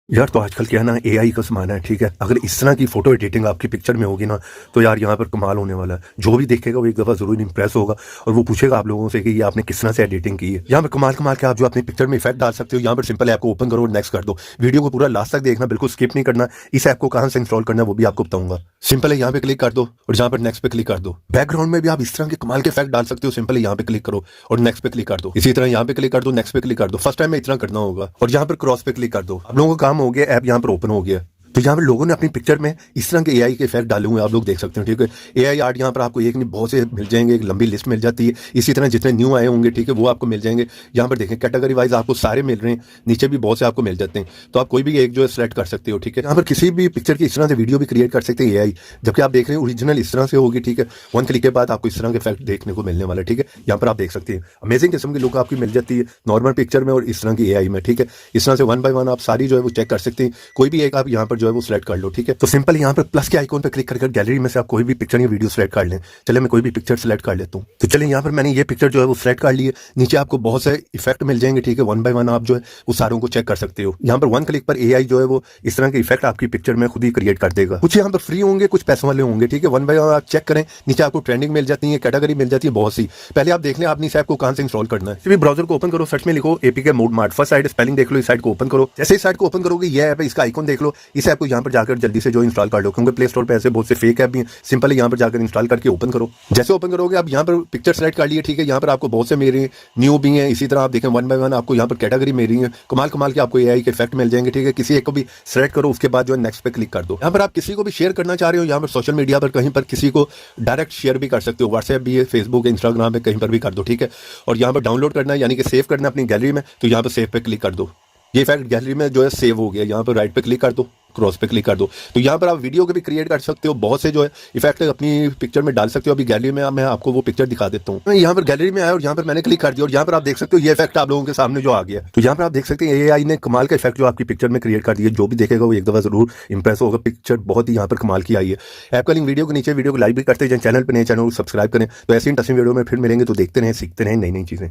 यार तो आजकल क्या है ना, एआई का ज़माना है। ठीक है, अगर इस तरह की फोटो एडिटिंग आपकी पिक्चर में होगी ना, तो यार यहाँ पर कमाल होने वाला है। जो भी देखेगा वो एक दफ़ा ज़रूर इंप्रेस होगा और वो पूछेगा आप लोगों से कि ये आपने किस तरह से एडिटिंग की है। यहाँ पर कमाल कमाल के आप जो अपनी पिक्चर में इफेक्ट डाल सकते हो। यहाँ पर सिंपल ऐप को ओपन करो और नेक्स्ट कर दो। वीडियो को पूरा लास्ट तक देखना, बिल्कुल स्किप नहीं करना। इस ऐप को कहाँ से इंस्टॉल करना है वो भी आपको बताऊंगा। सिंपल है, यहाँ पे क्लिक कर दो और यहाँ पर नेक्स्ट पे क्लिक कर दो। बैकग्राउंड में भी आप इस तरह के कमाल के इफेक्ट डाल सकते हो। सिंपल है, यहाँ पे क्लिक करो और नेक्स्ट पे क्लिक कर दो। इसी तरह यहाँ पे क्लिक कर दो, नेक्स्ट पे क्लिक कर दो। फर्स्ट टाइम में इतना करना होगा और यहाँ पर क्रॉस पे क्लिक कर दो। आप लोगों का काम हो गया, ऐप यहाँ पर ओपन हो गया। तो यहाँ पर लोगों ने अपनी पिक्चर में इस तरह के एआई के इफेक्ट डाले हुए आप लोग देख सकते हो। ठीक है, एआई आर्ट यहाँ पर आपको एक नहीं बहुत से मिल जाएंगे, एक लंबी लिस्ट मिल जाती है। इसी तरह जितने न्यू आए होंगे, ठीक है, वो आपको मिल जाएंगे। यहाँ पर देखें कैटेगरी वाइज आपको सारे मिल रहे हैं, नीचे भी बहुत से आपको मिल जाते हैं। तो आप कोई भी एक जो है सेलेक्ट कर सकते हो। ठीक है, यहाँ पर किसी भी पिक्चर की इस तरह से वीडियो भी क्रिएट कर सकते हैं एआई, जबकि आप देख रहे हैं ओरिजिनल इस तरह से होगी। ठीक है, वन क्लिक के बाद आपको इस तरह के इफेक्ट देखने को मिलने वाला है। ठीक है, यहाँ पर आप देख सकते हैं अमेजिंग किस्म की लुक आपकी मिल जाती है नॉर्मल पिक्चर में और इस तरह की एआई में। ठीक है, इस तरह से वन बाय वन आप सारी जो है वो चेक कर सकते हैं। कोई भी एक आप यहाँ पर जो है वो सिलेक्ट कर लो। ठीक है, तो सिंपल यहाँ पर प्लस के आइकॉन पर क्लिक कर गैलरी में से आप कोई भी पिक्चर या वीडियो सेलेक्ट कर लें। चले मैं कोई भी पिक्चर सेलेक्ट कर लेता हूँ। तो चलिए यहाँ पर मैंने ये पिक्चर जो है वो सिलेक्ट कर ली है। नीचे आपको बहुत से इफेक्ट मिल जाएंगे। ठीक है, वन बाय वन आप जो है वो सारों को चेक कर सकते हो। यहाँ पर वन क्लिक पर एआई जो है वो इस तरह के इफेक्ट आपकी पिक्चर में खुद ही क्रिएट कर देगा। कुछ यहाँ पर फ्री होंगे, कुछ पैसों वाले होंगे। ठीक है, वन बाय वन आप चेक करें। नीचे आपको ट्रेंडिंग मिल जाती है, कैटेगरी मिल जाती है बहुत सी। पहले आप देख लें आपने इस ऐप को कहाँ से इंस्टॉल करना है। सिर्फ ब्राउजर को ओपन करो, सर्च में लिखो APK mode mart. First side spelling देख लो, इस साइड को ओपन करो। जैसे इस साइड को ओपन करोगे ये ऐप है, इसका आइकॉन देख लो। इस ऐप को यहाँ पर जाकर जल्दी से जो इंस्टॉल कर लो, क्योंकि प्ले स्टोर पे ऐसे बहुत से फेक ऐप भी हैं। सिंपल यहाँ पर जाकर इंस्टॉल करके ओपन करो। जैसे ओपन करोगे आप यहाँ पर पिक्चर सेलेक्ट कर लिए। ठीक है, यहाँ पर आपको बहुत से मेरे न्यू भी हैं। इसी तरह आप देखें वन बाय वन आपको यहाँ पर कैटेगरी मेरी है। कमाल कमाल के आपको एआई के इफेक्ट मिल जाएंगे। ठीक है, किसी एक को भी सेलेक्ट करो, उसके बाद जो है नेक्स्ट पे क्लिक कर दो। यहाँ पर आप किसी को भी शेयर करना चाह रहे हो, यहाँ पर सोशल मीडिया पर कहीं पर किसी को डायरेक्ट शेयर भी कर सकते हो। व्हाट्सएप भी है, फेसबुक है, इंस्टाग्राम है, कहीं पर भी कर दो। ठीक है, और यहाँ पर डाउनलोड करना है यानी कि सेव करना है अपनी गैलरी में, तो यहाँ पर सेव पे क्लिक कर दो। ये इफेक्ट गैलरी में जो है सेव हो गया। यहाँ पर राइट पे क्लिक कर दो, क्रॉस पे क्लिक कर दो। तो यहाँ पर आप वीडियो के भी क्रिएट कर सकते हो, बहुत से जो है इफेक्ट अपनी पिक्चर में डाल सकते हो। अभी गैलरी में मैं आपको वो पिक्चर दिखा देता हूँ। यहाँ पर गैलरी में आया और यहाँ पर मैंने क्लिक कर दिया और यहाँ पर आप देख सकते हो ये इफेक्ट आप लोगों के सामने जो आ गया। तो यहाँ पर आप देख सकते हैं एआई ने कमाल का इफेक्ट जो आपकी पिक्चर में क्रिएट कर दिया। जो भी देखेगा वो एक दफा जरूर इंप्रेस होगा। पिक्चर बहुत ही यहाँ पर कमाल की आई है। ऐप का लिंक वीडियो के नीचे, वीडियो को लाइक भी करते हैं। चैनल पर नए चैनल को सब्सक्राइब करें। तो ऐसी इंटरेस्टिंग वीडियो में फिर मिलेंगे। तो देखते रहें, सीखते रहें नई नई चीजें।